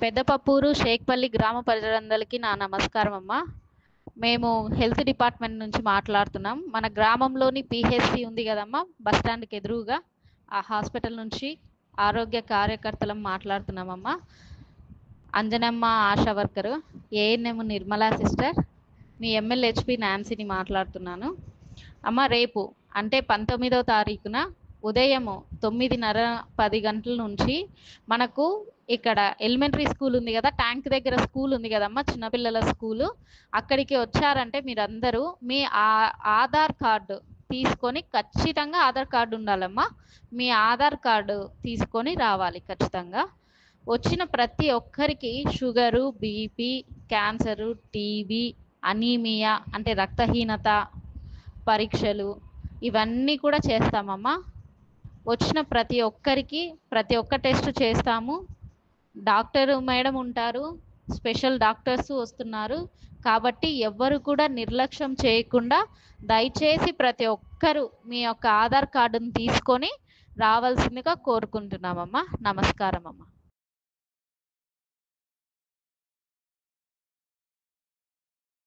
పెద్దపప్పూరు షేక్పల్లి గ్రామ ప్రజలందరికీ నా నమస్కారం అమ్మా. మేము హెల్త్ డిపార్ట్మెంట్ నుంచి మాట్లాడుతున్నాం. మన గ్రామంలోని పిహెచ్సి ఉంది కదమ్మా, బస్ స్టాండ్కి ఎదురుగా, ఆ హాస్పిటల్ నుంచి ఆరోగ్య కార్యకర్తలం మాట్లాడుతున్నామమ్మా. Anjanamma ASHA worker, ANM Nirmala sister, మీ ఎమ్మెల్యేహెచ్పి నాన్సీని మాట్లాడుతున్నాను అమ్మ. రేపు అంటే 19వ తారీఖున ఉదయం 9:30 10 గంటల నుంచి మనకు ఇక్కడ ఎలిమెంటరీ స్కూల్ ఉంది కదా, ట్యాంక్ దగ్గర స్కూల్ ఉంది కదమ్మా, చిన్నపిల్లల స్కూలు. అక్కడికి వచ్చారంటే మీరందరూ మీ ఆధార్ కార్డు తీసుకొని, ఖచ్చితంగా ఆధార్ కార్డు ఉండాలమ్మా. మీ ఆధార్ కార్డు తీసుకొని రావాలి ఖచ్చితంగా. వచ్చిన ప్రతి ఒక్కరికి sugar, BP, cancer, TB, anaemia అంటే రక్తహీనత పరీక్షలు ఇవన్నీ కూడా చేస్తామమ్మా. వచ్చిన ప్రతి ఒక్కరికి ప్రతి ఒక్క టెస్ట్ చేస్తాము. డాక్టరు మేడం ఉంటారు, స్పెషల్ డాక్టర్స్ వస్తున్నారు. కాబట్టి ఎవ్వరు కూడా నిర్లక్ష్యం చేయకుండా దయచేసి ప్రతి ఒక్కరూ మీ యొక్క ఆధార్ కార్డును తీసుకొని రావాల్సిందిగా కోరుకుంటున్నామమ్మా. నమస్కారం అమ్మా.